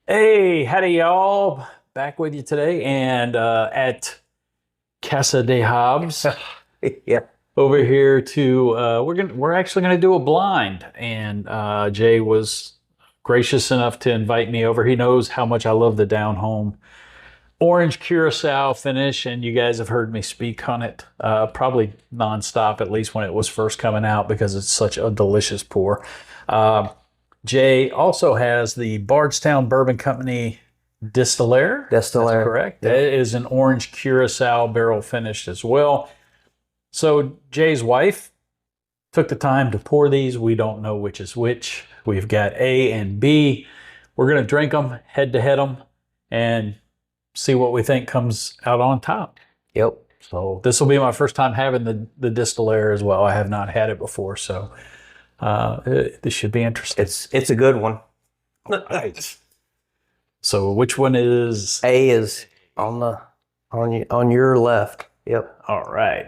Hey, howdy y'all. Back with you today and at Casa de Hobbs Yeah. over here to we're actually gonna do a blind and Jay was gracious enough to invite me over. He knows how much I love the down home orange curacao finish, and you guys have heard me speak on it probably nonstop, at least when it was first coming out, because it's such a delicious pour. Uh, Jay also has the Bardstown Bourbon Company Distillare. That's Destillare. correct. That Yep. is an orange curacao barrel finished as well. So Jay's wife took the time to pour these. We don't know which is which. We've got A and B. We're going to drink them, head to head them, and see what we think comes out on top. Yep. So this will be my first time having the Distillare as well. I have not had it before, so this should be interesting. It's a good one. Right. So which one is A is on your left. Yep. all right?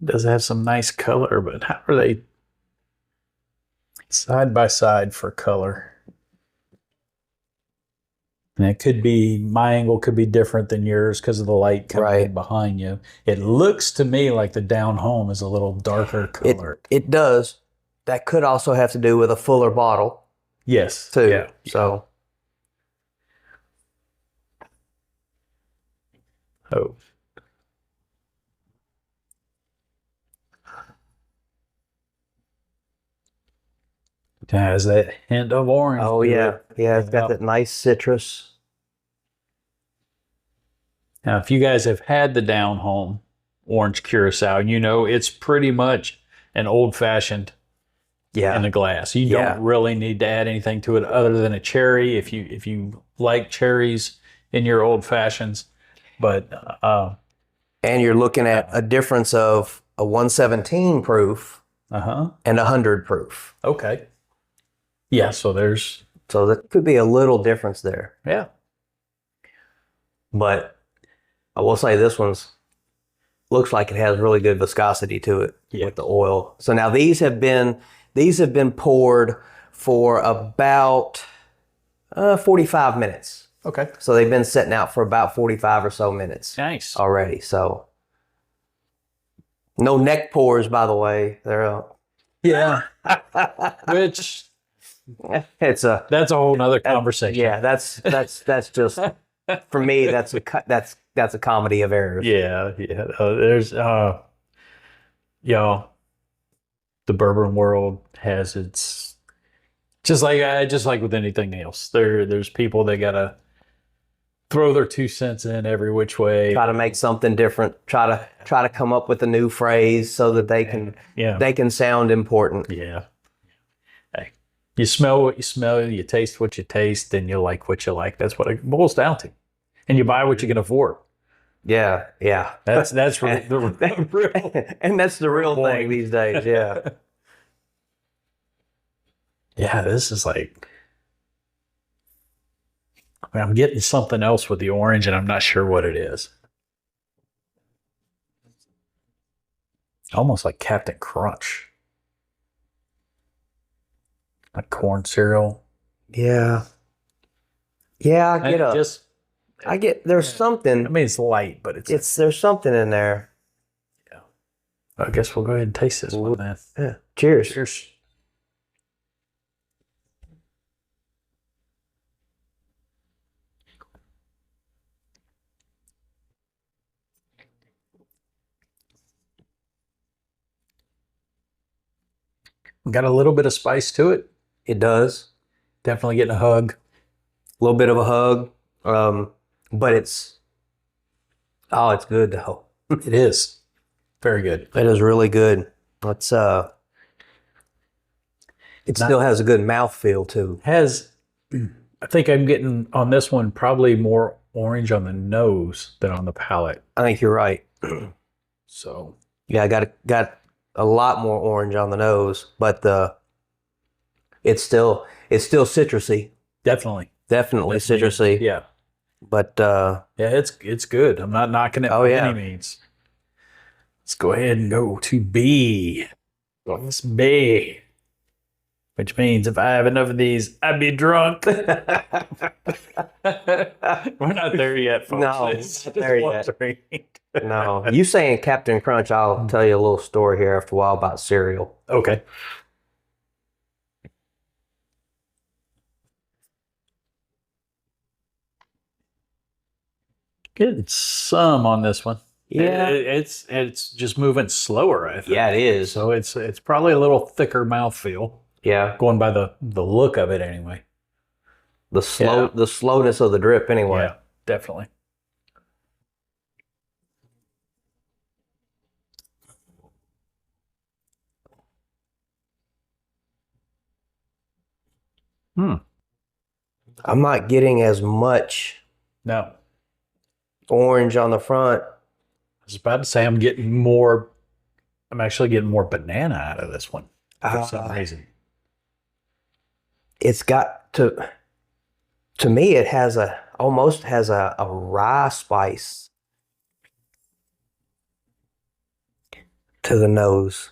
Does have some nice color, but how are they side by side for color? And it could be, my angle could be different than yours because of the light coming in behind you. It looks to me like the down home is a little darker colored. It does. That could also have to do with a fuller bottle Yes. too. Yeah. So Oh. It has that hint of orange. oh to yeah. it. Yeah, it's got that nice citrus. Now, if you guys have had the down home orange curacao, you know it's pretty much an old fashioned Yeah. in a glass. You Yeah. don't really need to add anything to it other than a cherry if you like cherries in your old fashions. But And you're looking at a difference of a 117 proof uh-huh. and a 100 proof. Okay. Yeah, so there's So there could be a little difference there. yeah. But I will say this one's looks like it has really good viscosity to it with the oil. So now these have been poured for about 45 minutes. Okay. So they've been sitting out for about 45 or so minutes Nice. already. So no neck pours, by the way. They're Yeah. Which it's a that's a whole nother conversation. yeah. That's just for me. That's a comedy of errors. Yeah, yeah. There's y'all, the bourbon world has its just like with anything else. There's people that gotta throw their 2 cents in every which way. Try to make something different. Try to come up with a new phrase so that Yeah. they can sound important. Yeah. Hey, you smell what you smell, you taste what you taste, and you like what you like. That's what it boils down to. And you buy what you can afford. Yeah, yeah. That's really the real. And that's the real point. thing these days. Yeah. Yeah, this is like I'm getting something else with the orange, and I'm not sure what it is. Almost like Captain Crunch, like corn cereal. Yeah. Yeah, I get And just, there's something. I mean, it's light, but There's something in there. yeah. I guess we'll go ahead and taste this one then. Yeah. Cheers. Cheers. Got a little bit of spice to it. It does. Definitely getting a hug. A little bit of a hug. But it's good though. It is very good. It is really good. It's it still has a good mouthfeel too. Has I think I'm getting on this one probably more orange on the nose than on the palate. I think you're right. So Yeah, I got a lot more orange on the nose, but it's still citrusy. definitely Citrusy. Yeah. But Yeah, it's good. I'm not knocking it by any means. Let's go ahead and go to B. Let's B. which means if I have enough of these, I'd be drunk. We're not there yet, folks. No, It's not there just yet. wondering. No. You saying Captain Crunch, I'll tell you a little story here after a while about cereal. Okay. Getting some on this one. Yeah. It's just moving slower, I think. Yeah, it is. So it's probably a little thicker mouthfeel, Yeah. going by the look of it anyway. The slowness of the drip anyway. Yeah, definitely. I'm not getting as much No. orange on the front. I was about to say I'm actually getting more banana out of this one for some reason. It's got to me, it has almost has a rye spice to the nose.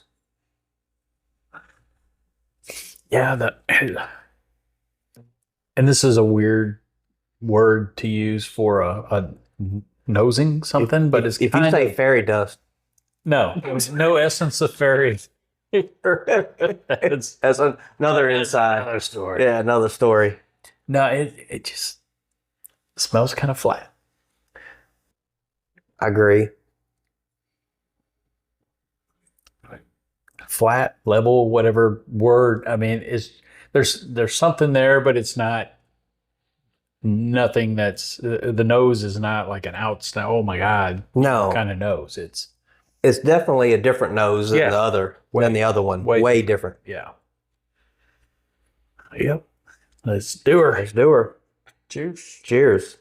Yeah, and this is a weird word to use for a nosing something, but it's if you say fairy dust, no, no essence of fairy. that's another inside. Another story. Yeah, another story. No, it just smells kind of flat. I agree. Flat, level, whatever word. I mean, there's something there, but it's not nothing that's the nose is not like an outstanding. Oh my God, No, kind of nose. It's definitely a different nose than the other one. Way different. Yeah. Yep. Let's do her. Let's do her. Cheers. Cheers.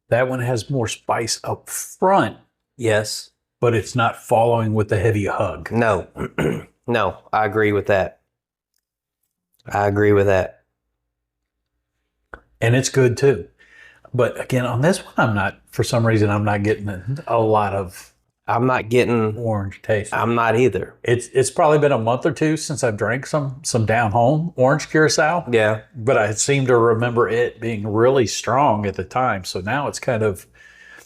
That one has more spice up front, Yes. but it's not following with the heavy hug. No. No, I agree with that. I agree with that. And it's good too. But again, on this one, for some reason, I'm not getting a lot of I'm not getting orange taste. I'm not either. It's probably been a month or two since I've drank some down home orange curacao. Yeah. But I seem to remember it being really strong at the time. So now it's kind of,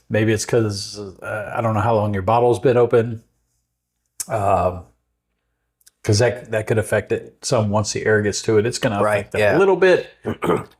maybe it's because I don't know how long your bottle's been open. Because that could affect it some once the air gets to it. It's going to affect it a little bit.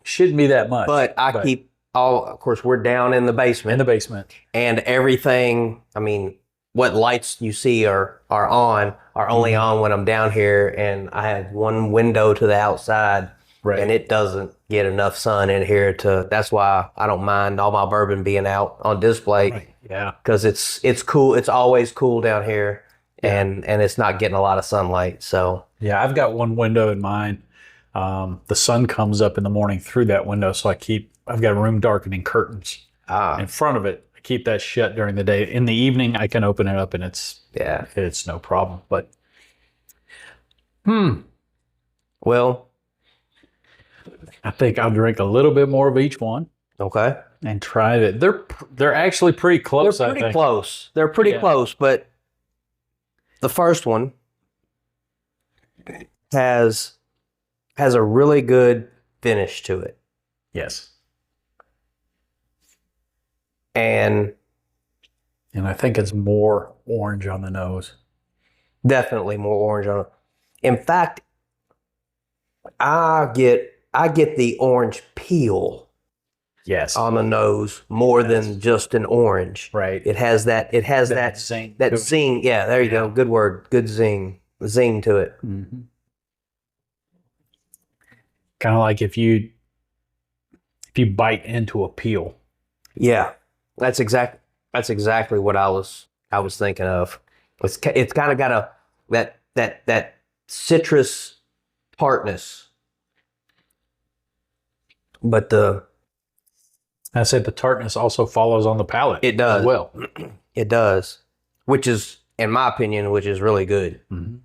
Shouldn't be that much. But keep of course, we're down in the basement. In the basement. And everything, I mean, what lights you see are only on when I'm down here, and I have one window to the outside, and it doesn't get enough sun in here that's why I don't mind all my bourbon being out on display. Right. Yeah. Because it's cool. It's always cool down here, and it's not getting a lot of sunlight. So yeah, I've got one window in mine. The sun comes up in the morning through that window, so I've got room darkening curtains in front of it. I keep that shut during the day. In the evening, I can open it up, and it's no problem. But well, I think I'll drink a little bit more of each one. Okay. And try it. They're actually pretty close. They're pretty close. They're pretty close, but the first one has a really good finish to it. Yes. And I think it's more orange on the nose. Definitely more orange on it. In fact, I get the orange peel. Yes. On the nose more than just an orange. Right. It has that zing. That zing. Yeah, there you go. Good word. Good zing. Zing to it. Mm-hmm. Kind of like if you bite into a peel. Yeah. That's exactly what I was thinking of. It's kind of got that citrus tartness. But I said the tartness also follows on the palate. It does. As well. It does. Which is, in my opinion, really good. Mm-hmm.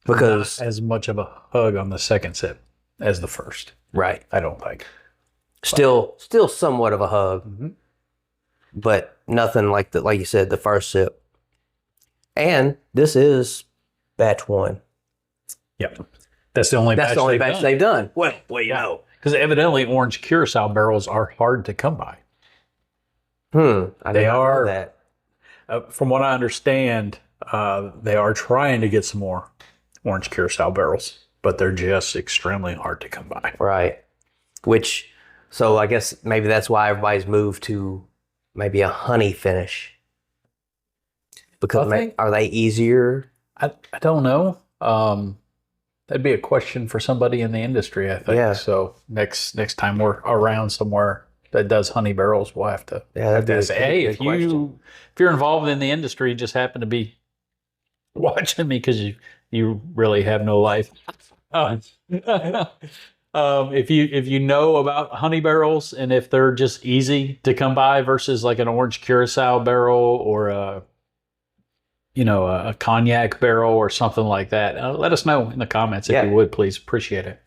Because not as much of a hug on the second sip. as the first. Right. I don't think. Still somewhat of a hug, but nothing like like you said, the first sip. And this is batch 1. Yep. That's the only That's the only batch they've done. Well, you know. Because evidently orange Curacao barrels are hard to come by. I did not know that. From what I understand, they are trying to get some more orange Curacao barrels, but they're just extremely hard to come by. Right. So I guess maybe that's why everybody's moved to maybe a honey finish. Because are they easier? I don't know. That'd be a question for somebody in the industry, I think. Yeah. So next time we're around somewhere that does honey barrels, we'll have to say, hey, if you're involved in the industry, just happen to be watching me because you really have no life. If you know about honey barrels and if they're just easy to come by versus like an orange Curacao barrel or a cognac barrel or something like that, let us know in the comments if you would, please. Appreciate it.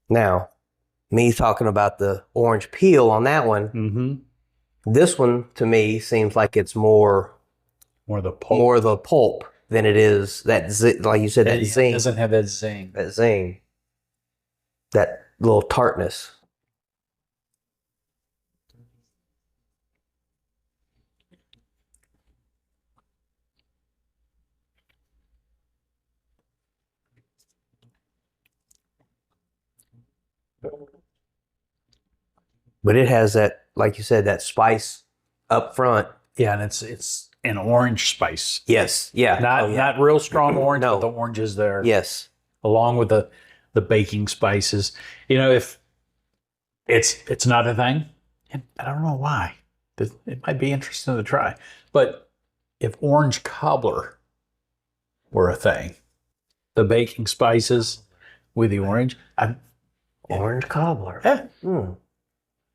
Now, me talking about the orange peel on that one, this one to me seems like it's more the pulp than it is that like you said, that zing. It doesn't have that zing. That zing. That little tartness. But it has that, like you said, that spice up front. Yeah, and it's an orange spice. Yes, yeah. Not real strong orange, but the orange is there. Yes. Along with the baking spices. If it's not a thing, and I don't know why. It might be interesting to try. But if orange cobbler were a thing, the baking spices with the orange, orange cobbler. Yeah.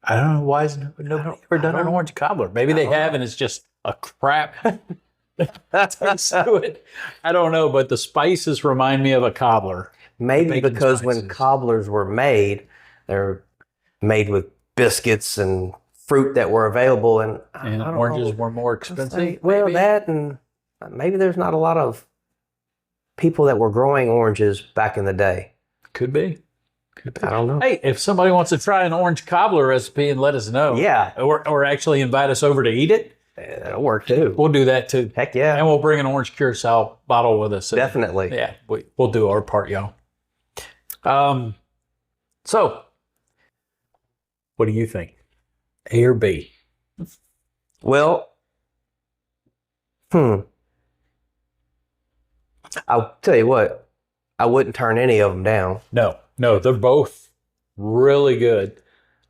I don't know why nobody ever done an orange cobbler. Maybe they have, and it's just a crap taste to it. I don't know, but the spices remind me of a cobbler. Maybe because when cobblers were made, they're made with biscuits and fruit that were available, and oranges were more expensive. Well, that and maybe there's not a lot of people that were growing oranges back in the day. Could be. I don't know. Hey, if somebody wants to try an orange cobbler recipe and let us know. Yeah. Or actually invite us over to eat it. That'll work too. We'll do that too. Heck yeah. And we'll bring an orange Curacao bottle with us. Definitely. Yeah, we'll do our part, y'all. So, what do you think? A or B? Well, I'll tell you what, I wouldn't turn any of them down. No, they're both really good.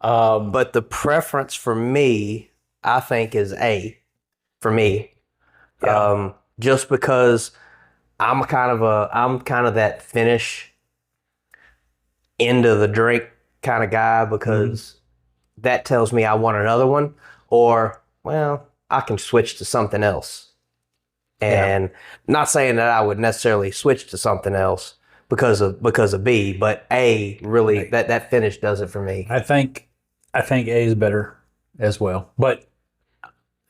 But the preference for me, I think, is A for me. Yeah. Just because I'm kind of that finish end of the drink kind of guy, because that tells me I want another one, or, well, I can switch to something else. And not saying that I would necessarily switch to something else because of B, but A really that finish does it for me. I think A is better as well, but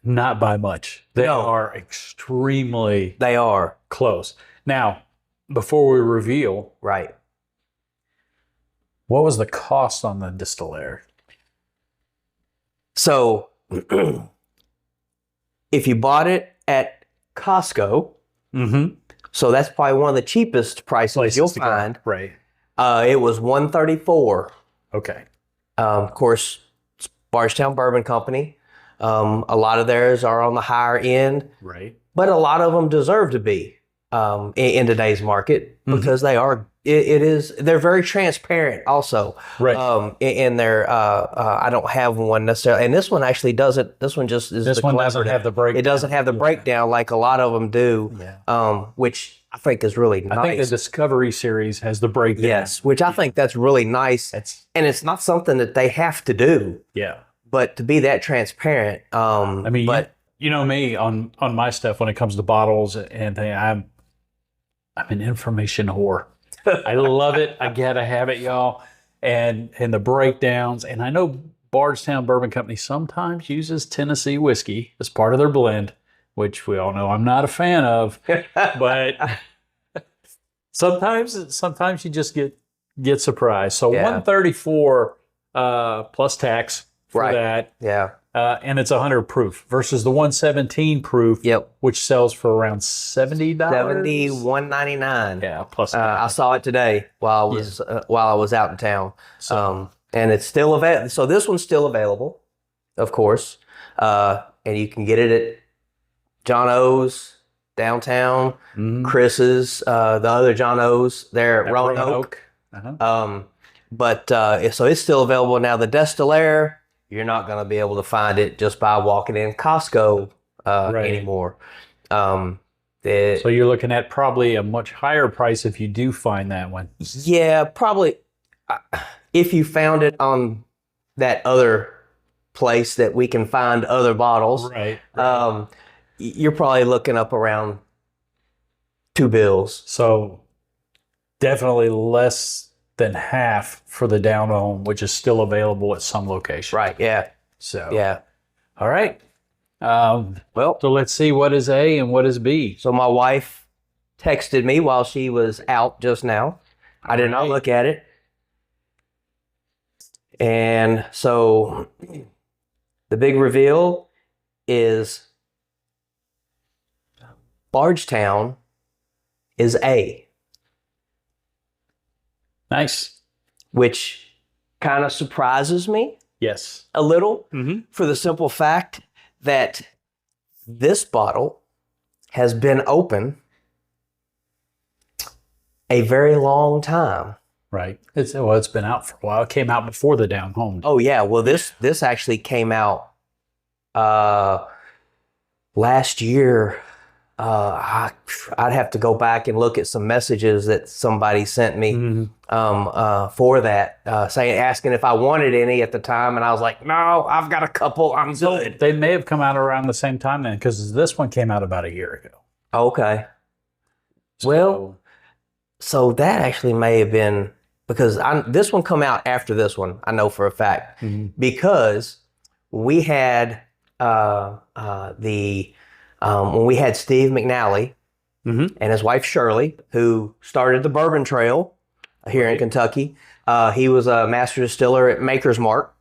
not by much. They are extremely close. Now, before we reveal, right, what was the cost on the Destillare? So, if you bought it at Costco, so that's probably one of the cheapest prices you'll find. Right. It was $134. Okay. Of course, it's Bardstown Bourbon Company. A lot of theirs are on the higher end, right? But a lot of them deserve to be in today's market because they are. They're very transparent. Also, right? In their, I don't have one necessarily, and this one actually doesn't. This one just is. This one doesn't have the breakdown. It doesn't have the breakdown like a lot of them do. Yeah. Which I think is really nice. I think the Discovery series has the breakdown. Yes, which I think that's really nice. And it's not something that they have to do. Yeah. But to be that transparent, I mean, you know me on my stuff when it comes to bottles and things, I'm an information whore. I love it. I gotta have it, y'all. And the breakdowns. And I know Bardstown Bourbon Company sometimes uses Tennessee whiskey as part of their blend, which we all know I'm not a fan of. But sometimes you just get surprised. So Yeah. 134 plus tax for Right. that. Yeah. And it's 100 proof versus the 117 proof, Yep. which sells for around $70. $71.99. Yeah, plus I saw it today while I was out in town. And it's still available. So this one's still available, of course. And you can get it at John O's downtown, Chris's, the other John O's there at Roanoke. Uh-huh. So it's still available now. The Destillare, you're not going to be able to find it just by walking in Costco anymore. So you're looking at probably a much higher price if you do find that one. Yeah, probably. If you found it on that other place that we can find other bottles, Right. You're probably looking up around $2. So definitely less than half for the down home, which is still available at some locations. Right. Yeah. So Yeah. all right. Well, So let's see what is A and what is B. so my wife texted me while she was out just now. I did not look at it. And so the big reveal is Bardstown is A, Nice. which kind of surprises me Yes. a little Mm-hmm. for the simple fact that this bottle has been open a very long time. Right. It's been out for a while. It came out before the down home. Oh yeah, well this actually came out last year. I'd have to go back and look at some messages that somebody sent me for that, asking if I wanted any at the time, and I was like, no, I've got a couple. I'm good. They may have come out around the same time then, because this one came out about a year ago. Okay. Well, so that actually may have been because this one come out after this one. I know for a fact because we had when we had Steve McNally and his wife Shirley, who started the Bourbon Trail here in Kentucky. He was a master distiller at Maker's Mark,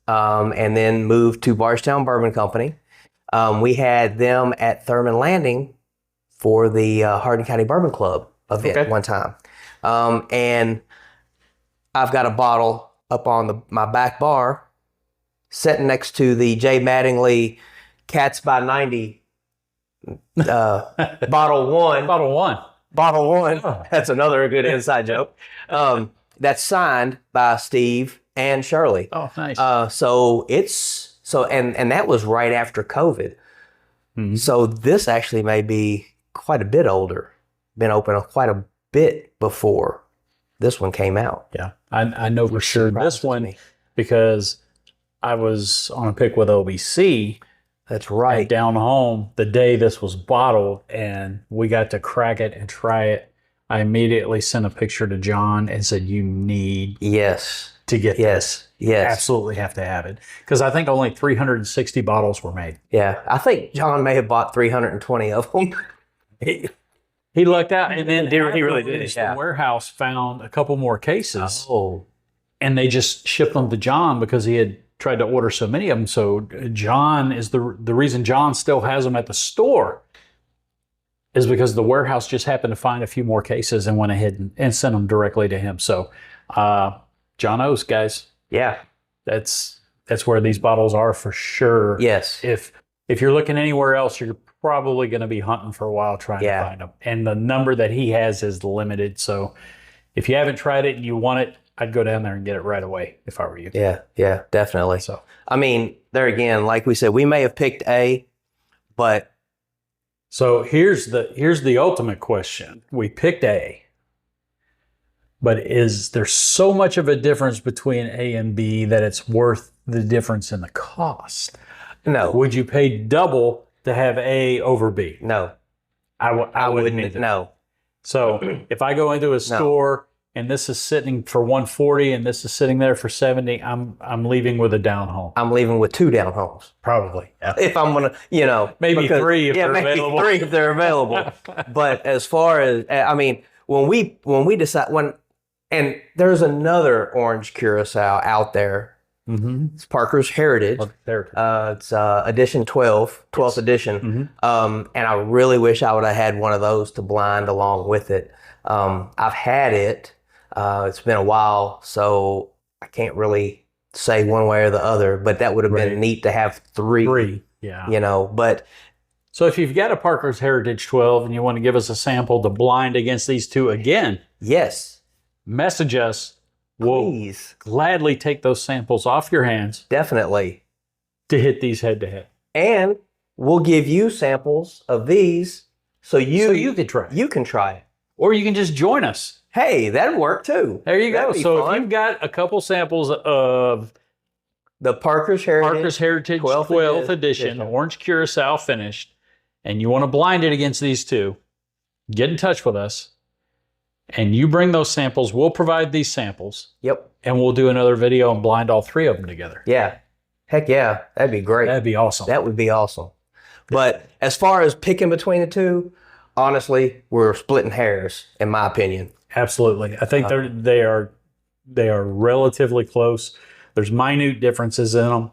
and then moved to Bardstown Bourbon Company. We had them at Thurman Landing for the Hardin County Bourbon Club event one time. And I've got a bottle up on my back bar sitting next to the J. Mattingly Cats by 90 bottle one. Bottle one. Oh. That's another good inside joke. That's signed by Steve and Shirley. Oh, nice. And that was right after COVID. So this actually may be quite a bit older. Been open quite a bit before this one came out. Yeah, I know for sure this one because I was on a pick with OBC. That's right. Down home the day this was bottled, and we got to crack it and try it. I immediately sent a picture to John and said, "You need to get this. Yes. Absolutely have to have it." Because I think only 360 bottles were made. Yeah, I think John may have bought 320 of them. He lucked out, and then He really did. The warehouse found a couple more cases, Oh, and they just shipped them to John because he had tried to order so many of them. So John is the reason John still has them at the store is because the warehouse just happened to find a few more cases and went ahead and sent them directly to him. So John O's, guys. yeah. That's where these bottles are for sure. Yes. If you're looking anywhere else, you're probably going to be hunting for a while trying to find them. And the number that he has is limited. So if you haven't tried it and you want it, I'd go down there and get it right away if I were you. Yeah, definitely. So I mean, there again, like we said, we may have picked A, but So here's the ultimate question. We picked A, but is there so much of a difference between A and B that it's worth the difference in the cost? No. Would you pay double to have A over B? No. I wouldn't either. No. So if I go into a store and this is sitting for 140 and this is sitting there for 70, I'm leaving with a down home. I'm leaving with 2 down homes. Probably. Yeah. If I'm gonna, Maybe 3 if they're available. Maybe 3 if they're available. But as far as, I mean, when we decide, and there's another orange Curacao out there. Mm-hmm. It's Parker's Heritage. It's edition 12th edition. Mm-hmm. And I really wish I would have had one of those to blind along with it. I've had it. It's been a while, so I can't really say one way or the other, but that would have been neat to have 3. Yeah. But so if you've got a Parker's Heritage 12 and you want to give us a sample to blind against these 2 again, yes, message us. Please. We'll gladly take those samples off your hands. Definitely. To hit these head to head. And we'll give you samples of these so you can try it. You can try it. Or you can just join us. Hey, that'd work too. There you go. So fun. if you've got a couple samples of the Parker's Heritage 12th edition, Orange Curacao finished, and you want to blind it against these 2, get in touch with us. And you bring those samples. We'll provide these samples. Yep. And we'll do another video and blind all 3 of them together. Yeah. Heck yeah. That'd be great. That'd be awesome. That would be awesome. But as far as picking between the 2, honestly, we're splitting hairs, in my opinion. Absolutely. I think they are relatively close. There's minute differences in them.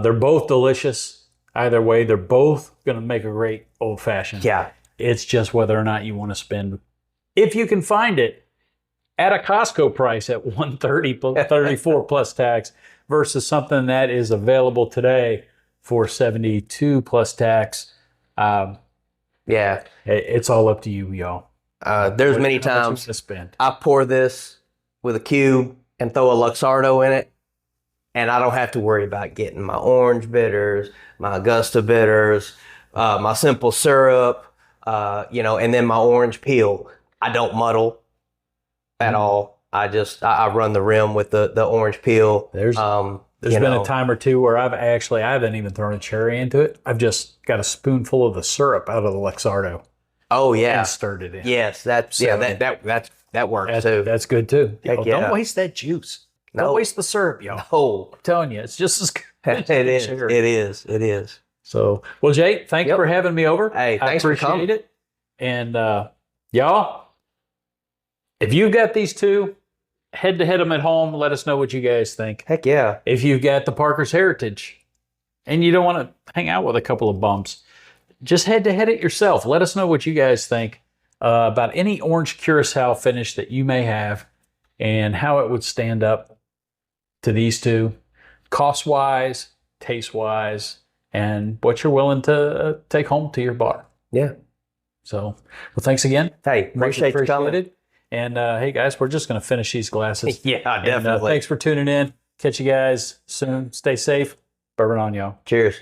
They're both delicious. Either way, they're both going to make a great old fashioned. Yeah. It's just whether or not you want to spend, if you can find it, at a Costco price at $130, $34 plus tax versus something that is available today for $72 plus tax. Yeah. It's all up to you, y'all. There's many times I pour this with a cube and throw a Luxardo in it, and I don't have to worry about getting my orange bitters, my Augusta bitters, my simple syrup, and then my orange peel. I don't muddle at all. I run the rim with the orange peel. There's been a time or 2 where I haven't even thrown a cherry into it. I've just got a spoonful of the syrup out of the Luxardo. Oh yeah, and stirred it in. Yes, that works too. That's good too. Yeah. Don't waste that juice. No. Don't waste the syrup, y'all. No, I'm telling you, it's just as good. It is. So, well, Jay, thanks for having me over. Hey, thanks for coming. I appreciate it. And y'all, if you've got these 2, head to head them at home. Let us know what you guys think. Heck yeah. If you've got the Parker's Heritage and you don't want to hang out with a couple of bumps, just head to head it yourself. Let us know what you guys think about any orange Curacao finish that you may have and how it would stand up to these 2, cost-wise, taste-wise, and what you're willing to take home to your bar. Yeah. So, well, thanks again. Hey, appreciate you coming. And hey, guys, we're just going to finish these glasses. Yeah, definitely. And, thanks for tuning in. Catch you guys soon. Stay safe. Bourbon on, y'all. Cheers.